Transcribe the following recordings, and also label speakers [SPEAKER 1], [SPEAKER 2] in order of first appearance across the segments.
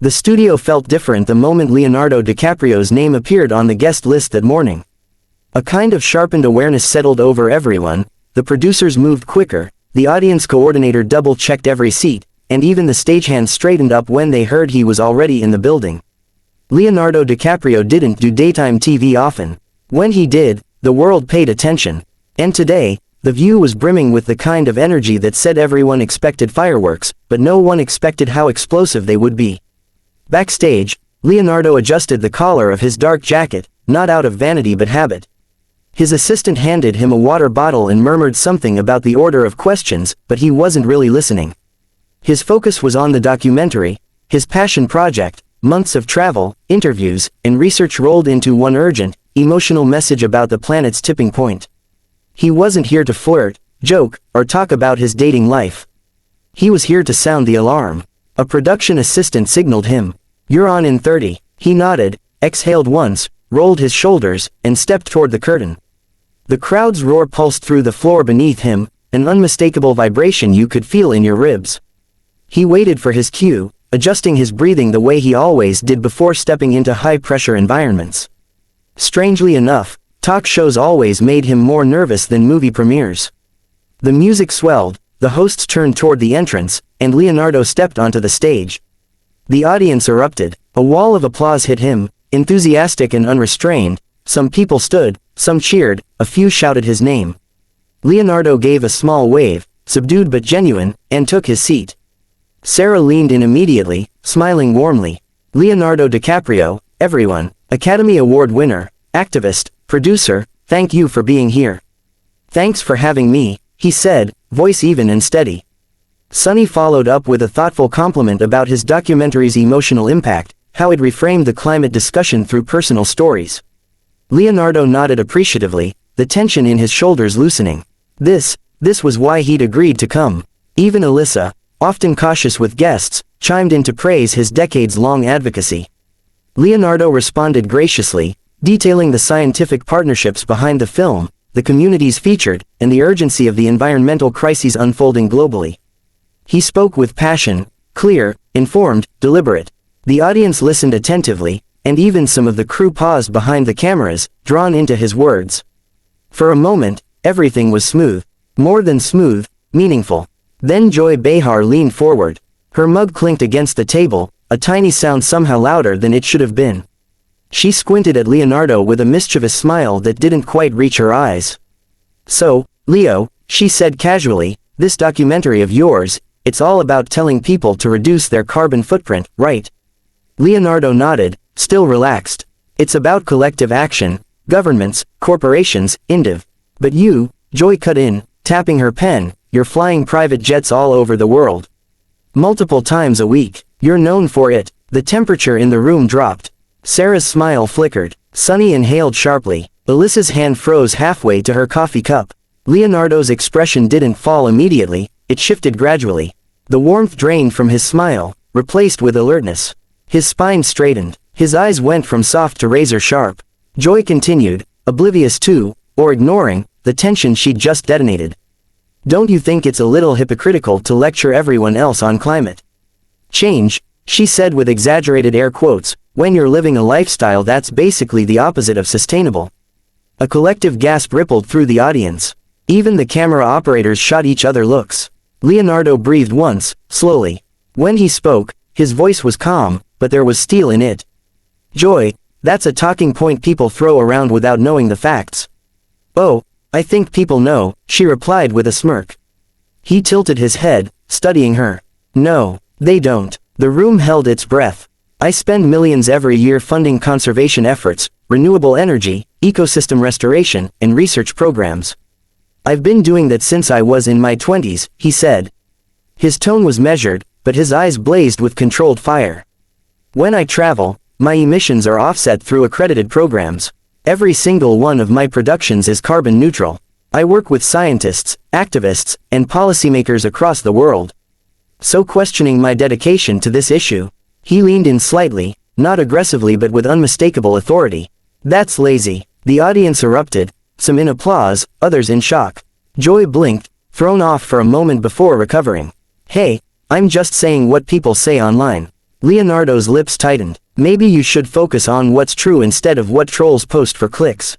[SPEAKER 1] The studio felt different the moment Leonardo DiCaprio's name appeared on the guest list that morning. A kind of sharpened awareness settled over everyone. The producers moved quicker, the audience coordinator double-checked every seat, and even the stagehands straightened up when they heard he was already in the building. Leonardo DiCaprio didn't do daytime TV often. When he did, the world paid attention. And today, the view was brimming with the kind of energy that said everyone expected fireworks, but no one expected how explosive they would be. Backstage, Leonardo adjusted the collar of his dark jacket, not out of vanity but habit. His assistant handed him a water bottle and murmured something about the order of questions, but he wasn't really listening. His focus was on the documentary, his passion project. Months of travel, interviews, and research rolled into one urgent, emotional message about the planet's tipping point. He wasn't here to flirt, joke, or talk about his dating life. He was here to sound the alarm. A production assistant signaled him. "You're on in 30. He nodded, exhaled once, rolled his shoulders, and stepped toward the curtain. The crowd's roar pulsed through the floor beneath him, an unmistakable vibration you could feel in your ribs. He waited for his cue, adjusting his breathing the way he always did before stepping into high-pressure environments. Strangely enough, talk shows always made him more nervous than movie premieres. The music swelled, the hosts turned toward the entrance, and Leonardo stepped onto the stage. The audience erupted. A wall of applause hit him, enthusiastic and unrestrained. Some people stood, some cheered, a few shouted his name. Leonardo gave a small wave, subdued but genuine, and took his seat. Sarah leaned in immediately, smiling warmly. "Leonardo DiCaprio, everyone, Academy Award winner, activist, producer, thank you for being here." "Thanks for having me," he said, voice even and steady. Sonny followed up with a thoughtful compliment about his documentary's emotional impact, how it reframed the climate discussion through personal stories. Leonardo nodded appreciatively, the tension in his shoulders loosening. This was why he'd agreed to come. Even Alyssa, often cautious with guests, chimed in to praise his decades-long advocacy. Leonardo responded graciously, detailing the scientific partnerships behind the film, the communities featured, and the urgency of the environmental crises unfolding globally. He spoke with passion, clear, informed, deliberate. The audience listened attentively, and even some of the crew paused behind the cameras, drawn into his words. For a moment, everything was smooth. More than smooth, meaningful. Then Joy Behar leaned forward. Her mug clinked against the table, a tiny sound somehow louder than it should have been. She squinted at Leonardo with a mischievous smile that didn't quite reach her eyes. "So, Leo," she said casually, "this documentary of yours, it's all about telling people to reduce their carbon footprint, right?" Leonardo nodded, still relaxed. "It's about collective action, governments, corporations, But you," Joy cut in, tapping her pen, "you're flying private jets all over the world. Multiple times a week. You're known for it." The temperature in the room dropped. Sarah's smile flickered. Sonny inhaled sharply. Alyssa's hand froze halfway to her coffee cup. Leonardo's expression didn't fall immediately, it shifted gradually. The warmth drained from his smile, replaced with alertness. His spine straightened. His eyes went from soft to razor sharp. Joy continued, oblivious to, or ignoring, the tension she'd just detonated. "Don't you think it's a little hypocritical to lecture everyone else on climate change?" she said with exaggerated air quotes, "when you're living a lifestyle that's basically the opposite of sustainable." A collective gasp rippled through the audience. Even the camera operators shot each other looks. Leonardo breathed once, slowly. When he spoke, his voice was calm, but there was steel in it. "Joy, that's a talking point people throw around without knowing the facts." "Oh, I think people know," she replied with a smirk. He tilted his head, studying her. "No, they don't." The room held its breath. "I spend millions every year funding conservation efforts, renewable energy, ecosystem restoration, and research programs. I've been doing that since I was in my 20s, he said. His tone was measured, but his eyes blazed with controlled fire. "When I travel, my emissions are offset through accredited programs. Every single one of my productions is carbon neutral. I work with scientists, activists, and policymakers across the world. So questioning my dedication to this issue," he leaned in slightly, not aggressively but with unmistakable authority. "That's lazy." The audience erupted, some in applause, others in shock. Joy blinked, thrown off for a moment before recovering. "Hey, I'm just saying what people say online. Leonardo's lips tightened. Maybe you should focus on what's true instead of what trolls post for clicks.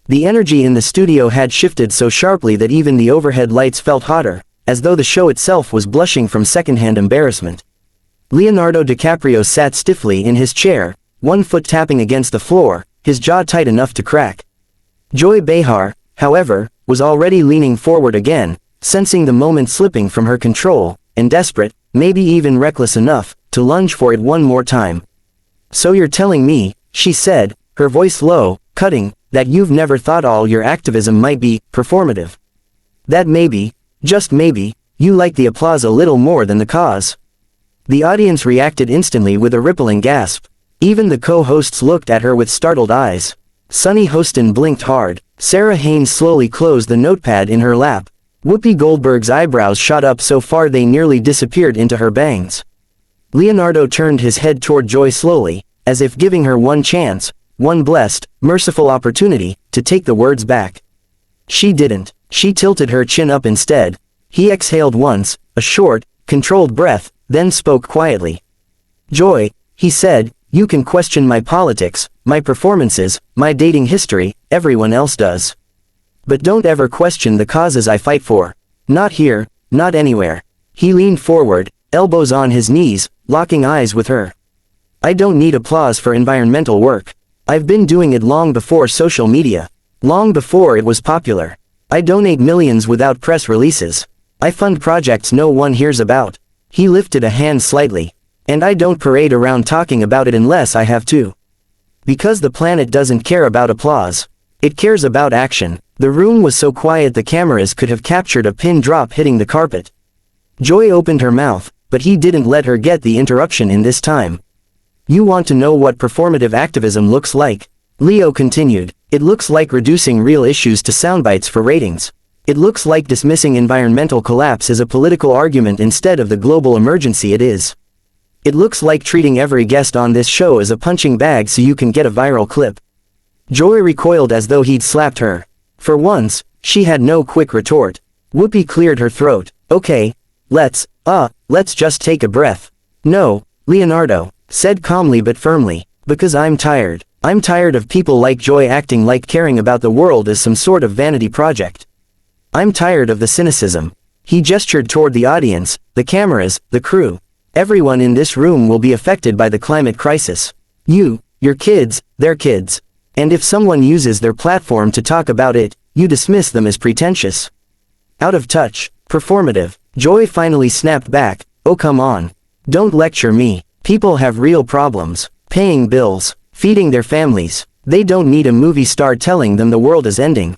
[SPEAKER 1] The energy in the studio had shifted so sharply that even the overhead lights felt hotter, as though the show itself was blushing from secondhand embarrassment. Leonardo DiCaprio sat stiffly in his chair, one foot tapping against the floor, his jaw tight enough to crack. Joy Behar, however, was already leaning forward again, sensing the moment slipping from her control, and desperate, maybe even reckless enough, to lunge for it one more time. "So you're telling me," she said, her voice low, cutting, "that you've never thought all your activism might be performative? That maybe, just maybe, you like the applause a little more than the cause?" The audience reacted instantly with a rippling gasp. Even the co-hosts looked at her with startled eyes. Sunny Hostin blinked hard. Sarah Haynes slowly closed the notepad in her lap. Whoopi Goldberg's eyebrows shot up so far they nearly disappeared into her bangs. Leonardo turned his head toward Joy slowly, as if giving her one chance, one blessed, merciful opportunity, to take the words back. She didn't. She tilted her chin up instead. He exhaled once, a short, controlled breath, then spoke quietly. "Joy," he said, "you can question my politics, my performances, my dating history, everyone else does. But don't ever question the causes I fight for. Not here, not anywhere." He leaned forward, elbows on his knees, locking eyes with her. "I don't need applause for environmental work. I've been doing it long before social media. Long before it was popular. I donate millions without press releases. I fund projects no one hears about." He lifted a hand slightly. "And I don't parade around talking about it unless I have to. Because the planet doesn't care about applause. It cares about action." The room was so quiet the cameras could have captured a pin drop hitting the carpet. Joy opened her mouth, but he didn't let her get the interruption in this time. "You want to know what performative activism looks like?" Leo continued. "It looks like reducing real issues to soundbites for ratings. It looks like dismissing environmental collapse as a political argument instead of the global emergency it is. It looks like treating every guest on this show as a punching bag so you can get a viral clip." Joy recoiled as though he'd slapped her. For once, she had no quick retort. Whoopi cleared her throat. "Okay, let's just take a breath." "No," Leonardo said calmly but firmly, "because I'm tired. I'm tired of people like Joy acting like caring about the world is some sort of vanity project. I'm tired of the cynicism." He gestured toward the audience, the cameras, the crew. "Everyone in this room will be affected by the climate crisis. You, your kids, their kids. And if someone uses their platform to talk about it, you dismiss them as pretentious. Out of touch, performative." Joy finally snapped back. "Oh come on. Don't lecture me. People have real problems. Paying bills, feeding their families. They don't need a movie star telling them the world is ending.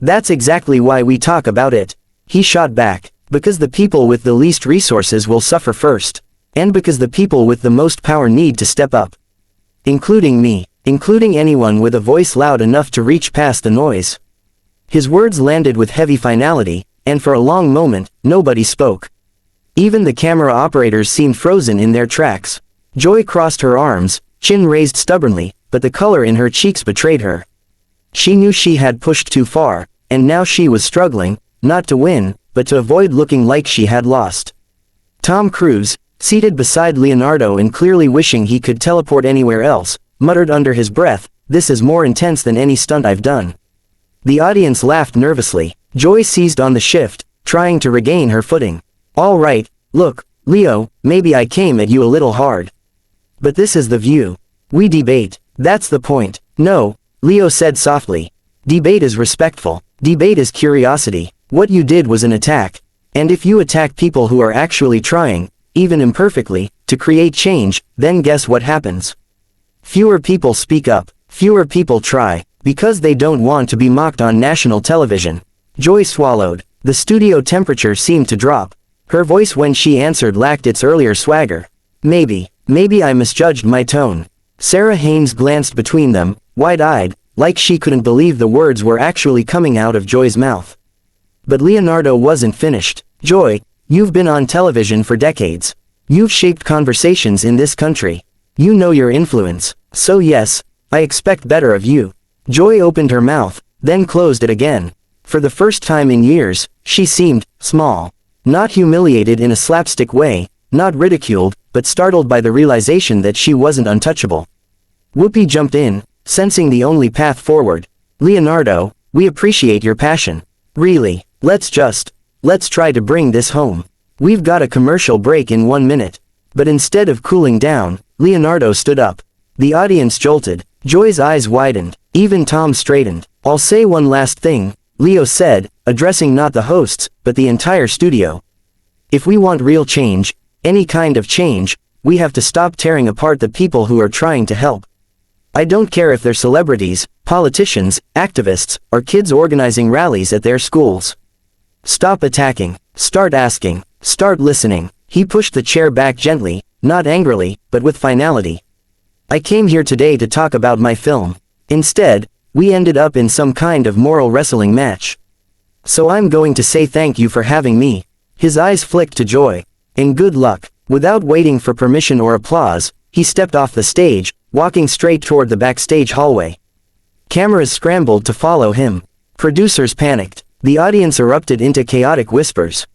[SPEAKER 1] That's exactly why we talk about it." He shot back. "Because the people with the least resources will suffer first. And because the people with the most power need to step up. Including me. Including anyone with a voice loud enough to reach past the noise." His words landed with heavy finality, and for a long moment, nobody spoke. Even the camera operators seemed frozen in their tracks. Joy crossed her arms, chin raised stubbornly, but the color in her cheeks betrayed her. She knew she had pushed too far, and now she was struggling, not to win, but to avoid looking like she had lost. Tom Cruise, seated beside Leonardo and clearly wishing he could teleport anywhere else, muttered under his breath, "This is more intense than any stunt I've done." The audience laughed nervously. Joy seized on the shift, trying to regain her footing. "All right, look, Leo, maybe I came at you a little hard. But this is the view. We debate. That's the point." "No," Leo said softly. "Debate is respectful. Debate is curiosity. What you did was an attack. And if you attack people who are actually trying, even imperfectly, to create change, then guess what happens? Fewer people speak up. Fewer people try, because they don't want to be mocked on national television." Joy swallowed. The studio temperature seemed to drop. Her voice when she answered lacked its earlier swagger. Maybe I misjudged my tone." Sarah Haynes glanced between them, wide-eyed, like she couldn't believe the words were actually coming out of Joy's mouth. But Leonardo wasn't finished. "Joy, you've been on television for decades. You've shaped conversations in this country. You know your influence. So yes, I expect better of you." Joy opened her mouth, then closed it again. For the first time in years, she seemed small. Not humiliated in a slapstick way, not ridiculed, but startled by the realization that she wasn't untouchable. Whoopi jumped in, sensing the only path forward. "Leonardo, we appreciate your passion. Really, let's try to bring this home. We've got a commercial break in 1 minute." But instead of cooling down, Leonardo stood up. The audience jolted. Joy's eyes widened. Even Tom straightened. "I'll say one last thing," Leo said, addressing not the hosts, but the entire studio. "If we want real change, any kind of change, we have to stop tearing apart the people who are trying to help. I don't care if they're celebrities, politicians, activists, or kids organizing rallies at their schools. Stop attacking. Start asking. Start listening." He pushed the chair back gently, not angrily, but with finality. "I came here today to talk about my film. Instead, we ended up in some kind of moral wrestling match. So I'm going to say thank you for having me." His eyes flicked to Joy. "And good luck." Without waiting for permission or applause, he stepped off the stage, walking straight toward the backstage hallway. Cameras scrambled to follow him. Producers panicked. The audience erupted into chaotic whispers.